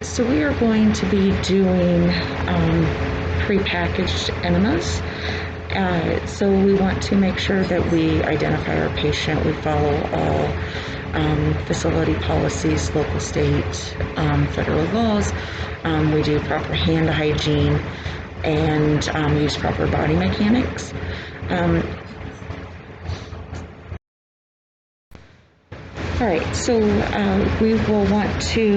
So we are going to be doing prepackaged enemas. So we want to make sure that we identify our patient. We follow all facility policies, local, state, federal laws. We do proper hand hygiene and use proper body mechanics. All right, so we will want to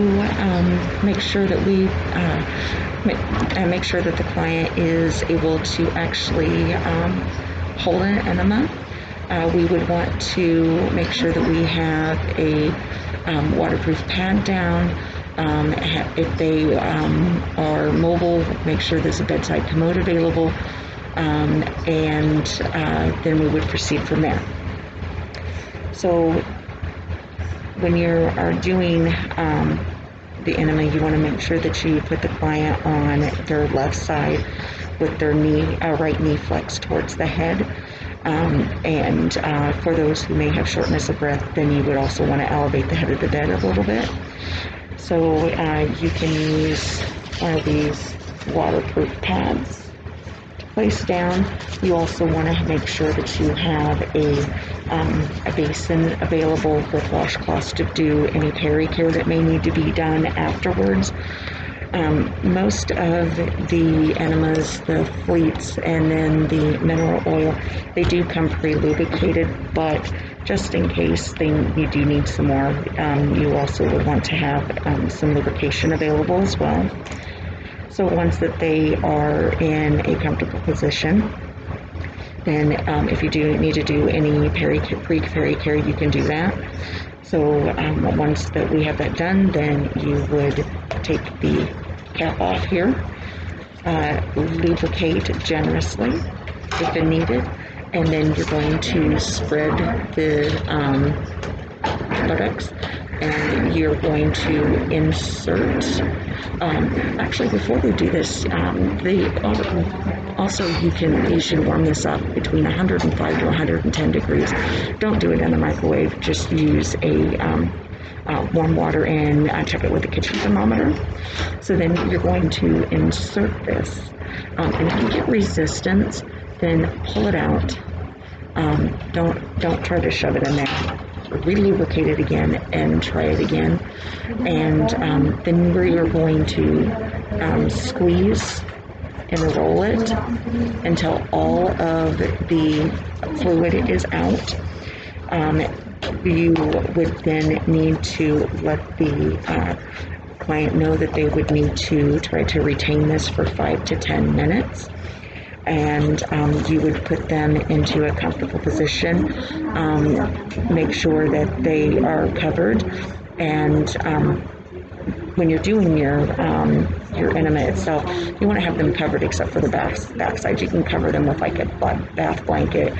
make sure that we make sure that the client is able to actually hold an enema. We would want to make sure that we have a waterproof pad down. If they are mobile, make sure there's a bedside commode available, and then we would proceed from there. So when you are doing the enema, you want to make sure that you put the client on their left side with their right knee flexed towards the head. And for those who may have shortness of breath, then you would also want to elevate the head of the bed a little bit. So you can use one of these waterproof pads to place down. You also want to make sure that you have a basin available with washcloths to do any peri-care that may need to be done afterwards. Most of the enemas, the fleets, and then the mineral oil, they do come pre-lubricated, but just in case you do need some more, you also would want to have some lubrication available as well. So once that they are in a comfortable position, then if you do need to do any pre-peri care, you can do that. So once that we have that done, then you would take the cap off here, lubricate generously if needed, and then you're going to spread the products, and you're going to insert. Actually, before we do this, you should warm this up between 105 to 110 degrees. Don't do it in the microwave. Just use a warm water and check it with a kitchen thermometer. So then you're going to insert this, and if you get resistance, then pull it out. Don't try to shove it in there. Re-lubricate it again and try it again, and then you're going to squeeze and roll it until all of the fluid is out. You would then need to let the client know that they would need to try to retain this for 5 to 10 minutes. And you would put them into a comfortable position, make sure that they are covered, and when you're doing your enema itself, you want to have them covered except for the backside. You can cover them with like a bath blanket,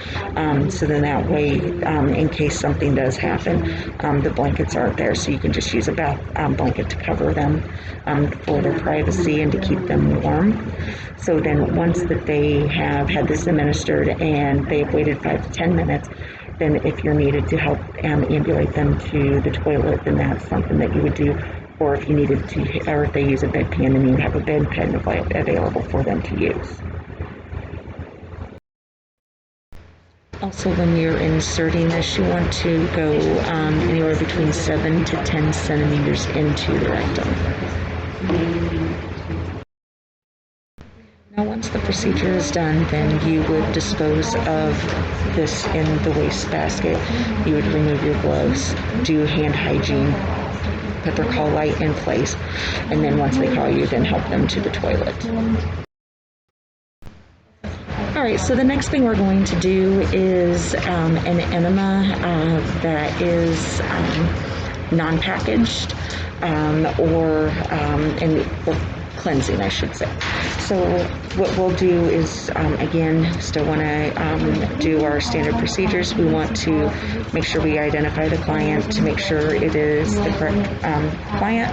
so then that way, in case something does happen, the blankets aren't there, so you can just use a bath blanket to cover them for their privacy and to keep them warm. So then once that they have had this administered and they've waited 5 to 10 minutes, then if you're needed to help ambulate them to the toilet, then that's something that you would do. Or if you needed to, or if they use a bedpan, then you have a bedpan available for them to use. Also, when you're inserting this, you want to go anywhere between 7 to 10 centimeters into the rectum. Now, once the procedure is done, then you would dispose of this in the wastebasket. You would remove your gloves, do hand hygiene, put their call light in place, and then once they call you, then help them to the toilet. All right, so the next thing we're going to do is an enema that is non-packaged or cleansing, I should say. So what we'll do is, again, still want to do our standard procedures. We want to make sure we identify the client to make sure it is the correct client.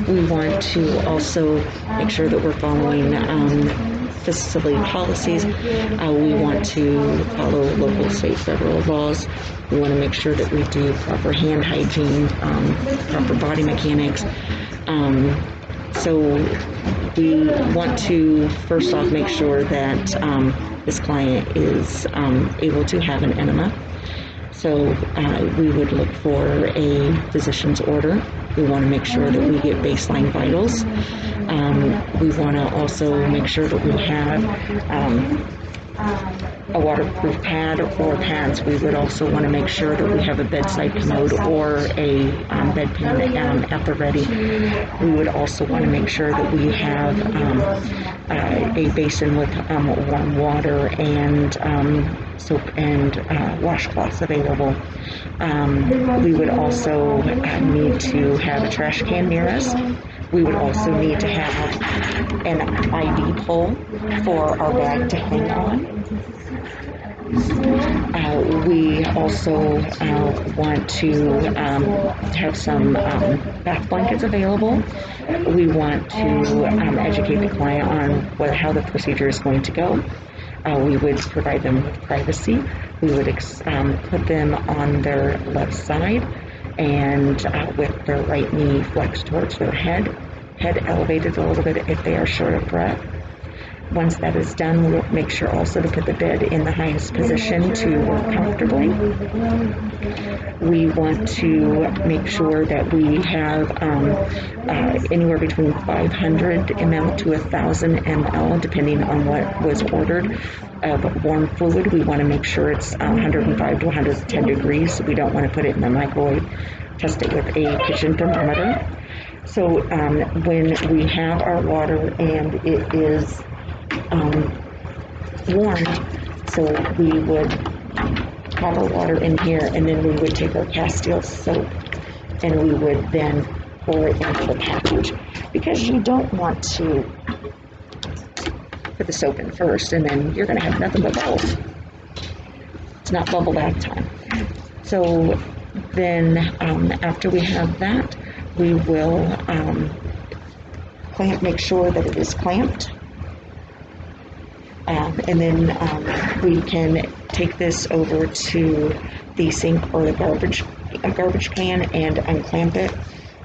We want to also make sure that we're following facility policies. We want to follow local, state, federal laws. We want to make sure that we do proper hand hygiene, proper body mechanics, So we want to first off make sure that this client is able to have an enema. So we would look for a physician's order. We want to make sure that we get baseline vitals. We want to also make sure that we have a waterproof pad or pads. We would also want to make sure that we have a bedside commode or a bedpan at the ready. We would also want to make sure that we have a basin with warm water and soap and washcloths available. We would also need to have a trash can near us. We would also need to have an IV pole for our bag to hang on. We also want to have some bath blankets available. We want to educate the client on how the procedure is going to go. We would provide them with privacy. We would put them on their left side and with their right knee flexed towards their head elevated a little bit if they are short of breath. Once that is done, we'll make sure also to put the bed in the highest position to work comfortably. We want to make sure that we have anywhere between 500 ml to 1,000 ml, depending on what was ordered, of warm fluid. We want to make sure it's 105 to 110 degrees. So we don't want to put it in the microwave. Test it with a kitchen thermometer. So when we have our water and it is warm, so we would have our water in here, and then we would take our Castile soap and we would then pour it into the package, because you don't want to put the soap in first and then you're going to have nothing but bubbles. It's not bubble bath time. So then after we have that, we will make sure that it is clamped. And then we can take this over to the sink or the garbage can and unclamp it,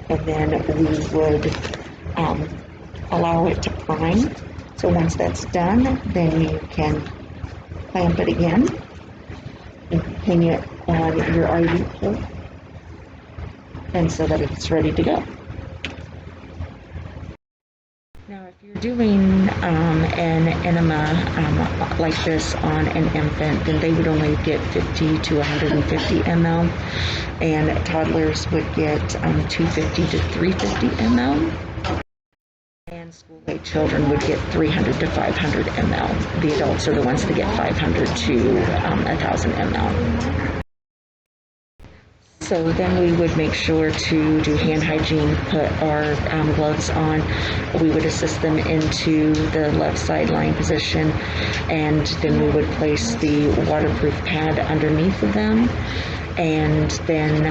and then we would allow it to prime. So once that's done, then you can clamp it again and hang it on your IV pole, and so that it's ready to go. Now, if you're doing an enema like this on an infant, then they would only get 50 to 150 ml, and toddlers would get 250 to 350 ml, and school-age children would get 300 to 500 ml. The adults are the ones that get 500 to 1,000 ml. So then we would make sure to do hand hygiene, put our gloves on. We would assist them into the left side lying position, and then we would place the waterproof pad underneath of them, and then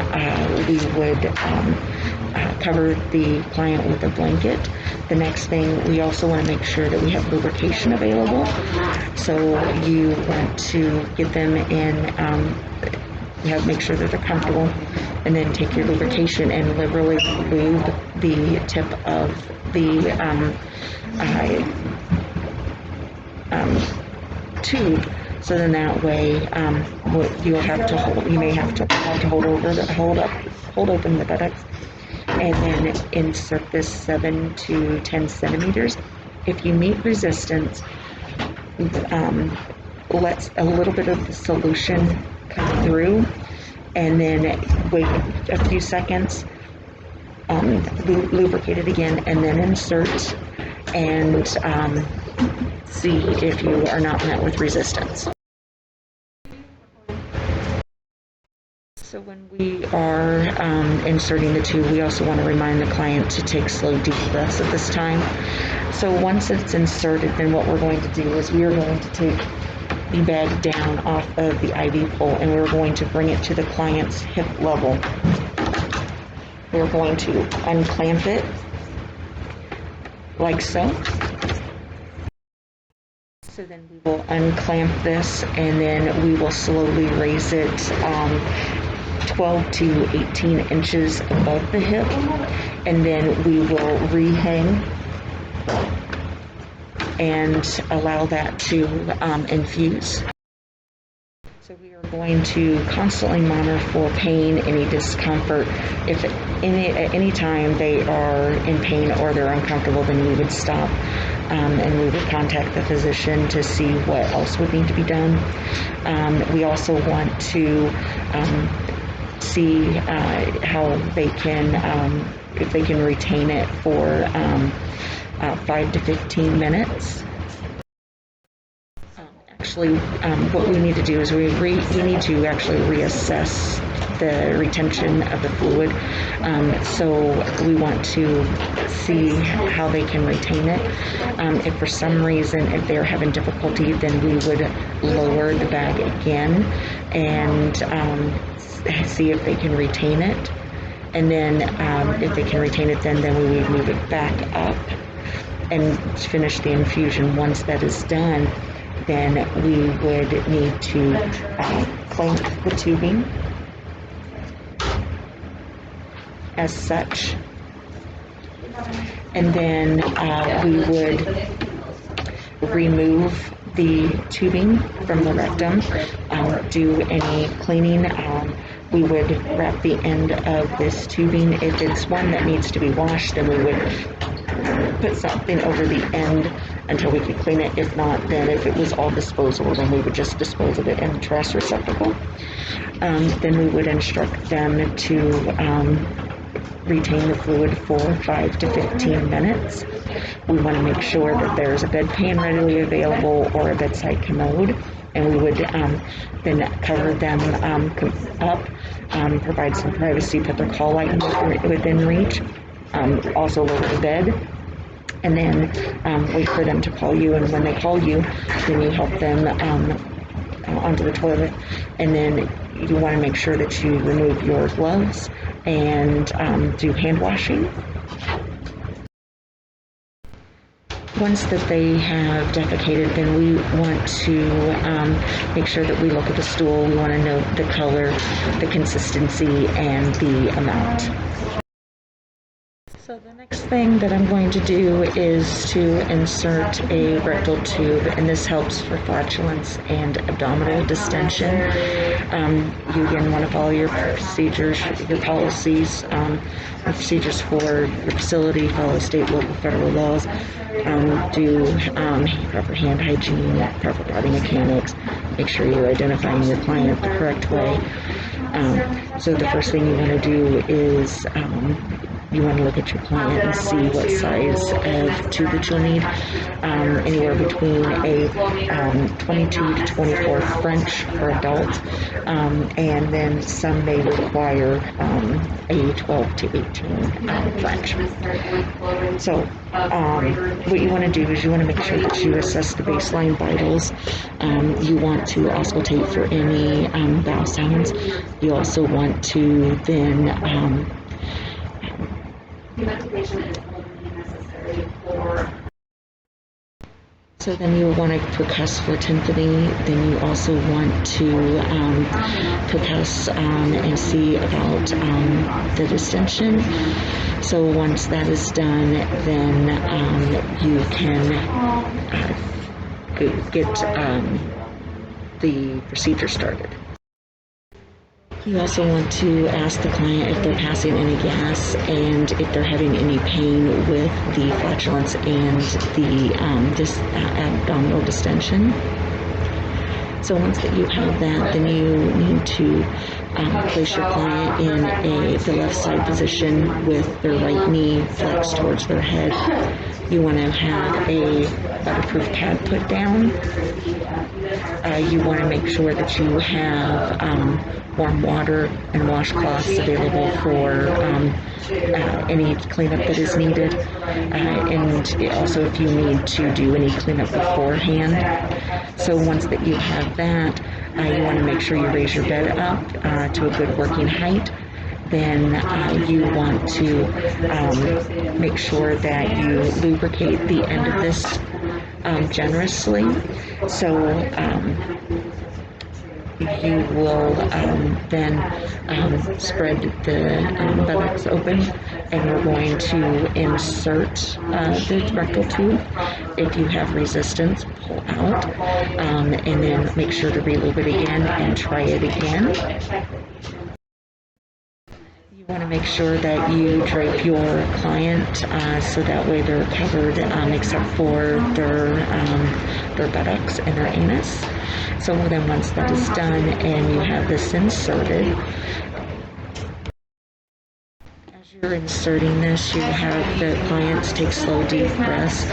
we would cover the client with a blanket. The next thing, we also want to make sure that we have lubrication available. So you want to get them in, make sure that they're comfortable, and then take your lubrication and liberally lube the tip of the tube. So then that way, you'll have to hold. You may have to hold open the buttocks, and then insert this 7 to 10 centimeters. If you meet resistance, let a little bit of the solution come through, and then wait a few seconds, lubricate it again, and then insert, and see if you are not met with resistance. So when we are inserting the tube, we also want to remind the client to take slow, deep breaths at this time. So once it's inserted, then what we're going to do is we are going to take the bag down off of the IV pole, and we're going to bring it to the client's hip level. We're going to unclamp it like so. So then we will unclamp this, and then we will slowly raise it 12 to 18 inches above the hip, and then we will rehang and allow that to infuse. So we are going to constantly monitor for pain, any discomfort. If at any time they are in pain or they're uncomfortable, then we would stop and we would contact the physician to see what else would need to be done. We also want to see how they can, if they can retain it for 5 to 15 minutes. Actually, what we need to do is we need to actually reassess the retention of the fluid. So we want to see how they can retain it. If for some reason, if they're having difficulty, then we would lower the bag again and see if they can retain it. And then if they can retain it, then we would move it back up and finish the infusion. Once that is done, then we would need to clamp the tubing as such, and then we would remove the tubing from the rectum, do any cleaning. We would wrap the end of this tubing. If it's one that needs to be washed, then we would put something over the end until we could clean it. If not, then if it was all disposable, then we would just dispose of it in the trash receptacle. Then we would instruct them to retain the fluid for 5 to 15 minutes. We want to make sure that there's a bedpan readily available or a bedside commode, and we would then cover them up, provide some privacy, put their call light within reach, also lower the bed, and then wait for them to call you. And when they call you, then you help them onto the toilet, and then you want to make sure that you remove your gloves and do hand washing. Once that they have defecated, then we want to make sure that we look at the stool. We want to note the color, the consistency, and the amount. So the next thing that I'm going to do is to insert a rectal tube, and this helps for flatulence and abdominal distension. You again want to follow your procedures, your policies, procedures for your facility, follow state, local, federal laws, do proper hand hygiene, proper body mechanics, make sure you're identifying your client the correct way. So the first thing you want to do is you want to look at your client and see what size of tube that you'll need. Anywhere between a 22 to 24 French for adults, and then some may require a 12 to 18 French. So what you want to do is you want to make sure that you assess the baseline vitals. You want to auscultate for any bowel sounds. You also want to then so then you want to percuss for tympany. Then you also want to percuss and see about the distension. So once that is done, then you can get the procedure started. You also want to ask the client if they're passing any gas and if they're having any pain with the flatulence and the abdominal distension. So once that you have that, then you need to place your client in the left side position with their right knee flexed towards their head. You want to have a waterproof pad put down. You want to make sure that you have warm water and washcloths available for any cleanup that is needed, and also if you need to do any cleanup beforehand. So once that you have that, you want to make sure you raise your bed up to a good working height. Then you want to make sure that you lubricate the end of this generously. So you will then spread the buttocks open, and we're going to insert the rectal tube. If you have resistance, pull out, and then make sure to reloop it again and try it again. You want to make sure that you drape your client so that way they're covered except for their buttocks and their anus. So then once that is done and you have this inserted, as you're inserting this, you have the clients take slow deep breaths.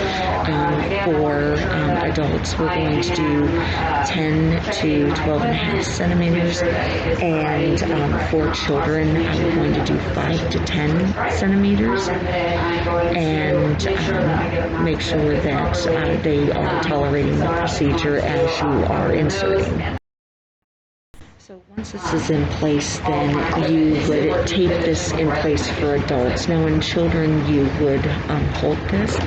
For adults, we're going to do 10 to 12.5 centimeters, and for children, we're going to do 5 to 10 centimeters, and make sure that they are tolerating the procedure as you are inserting. So once this is in place, then you would tape this in place for adults. Now in children, you would hold this,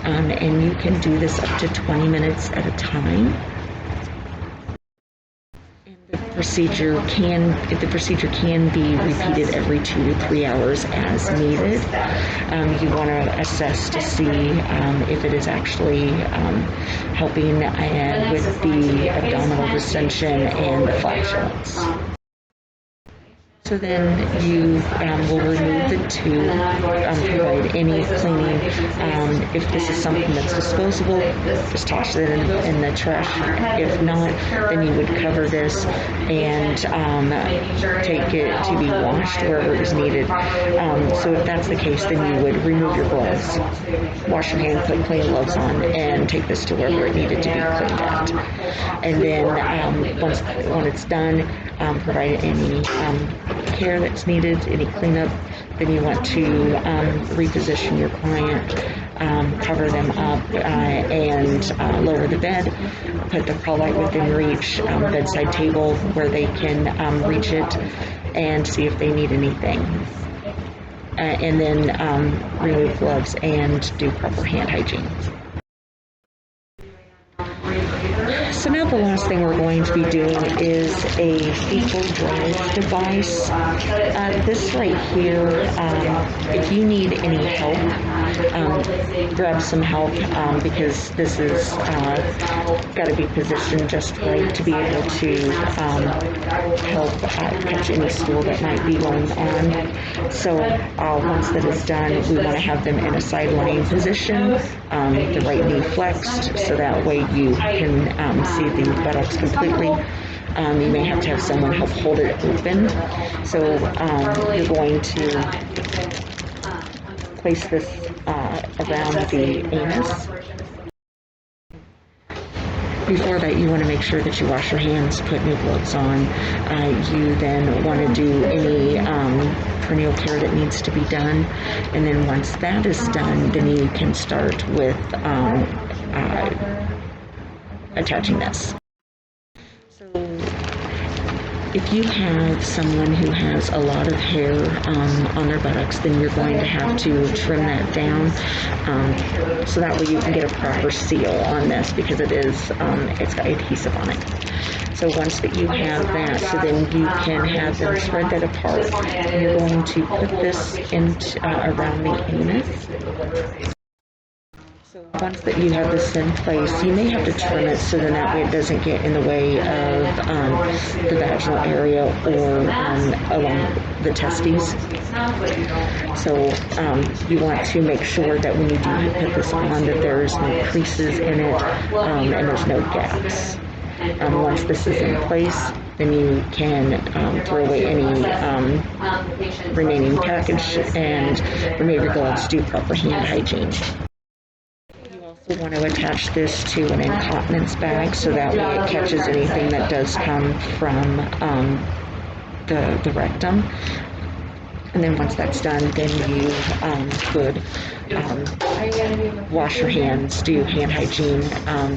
and you can do this up to 20 minutes at a time. And the procedure can be repeated every 2 to 3 hours as needed. You want to assess to see if it is actually helping with the abdominal distension and the flatulence. So then you will remove the tube, provide any cleaning. If this is something that's disposable, just toss it in the trash. If not, then you would cover this and take it to be washed wherever it is needed. So if that's the case, then you would remove your gloves, wash your hands, put clean gloves on, and take this to wherever it needed to be cleaned at. And then when it's done, provide any care that's needed, any cleanup. Then you want to reposition your client, cover them up, and lower the bed, put the call light within reach, bedside table where they can reach it and see if they need anything. And then remove gloves and do proper hand hygiene. So now the last thing we're going to be doing is a fecal drainage device. This right here, if you need any help, grab some help because this is got to be positioned just right to be able to help catch any stool that might be going on. So once that is done, we want to have them in a side lying position, the right knee flexed, so that way you can see the buttocks completely. You may have to have someone help hold it open. So you're going to place this around the anus. Before that, you want to make sure that you wash your hands, put new gloves on. You then want to do any perineal care that needs to be done. And then once that is done, then you can start with attaching this. So if you have someone who has a lot of hair on their buttocks, then you're going to have to trim that down so that way you can get a proper seal on this, because it's got adhesive on it. So once that you have that, so then you can have them spread that apart, and you're going to put this around the anus. So once that you have this in place, you may have to trim it so then that way it doesn't get in the way of the vaginal area or along the testes. So you want to make sure that when you do put this on that there's no creases in it and there's no gaps. Once this is in place, then you can throw away any remaining package and remove your gloves, do proper hand hygiene. We want to attach this to an incontinence bag so that way it catches anything that does come from the rectum. And then once that's done, then you could wash your hands, do hand hygiene,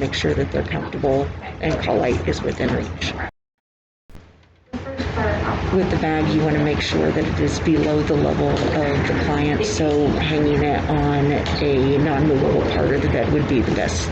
make sure that they're comfortable, and call light is within reach. With the bag, you want to make sure that it is below the level of the client, so hanging it on a non-movable part of the bed would be the best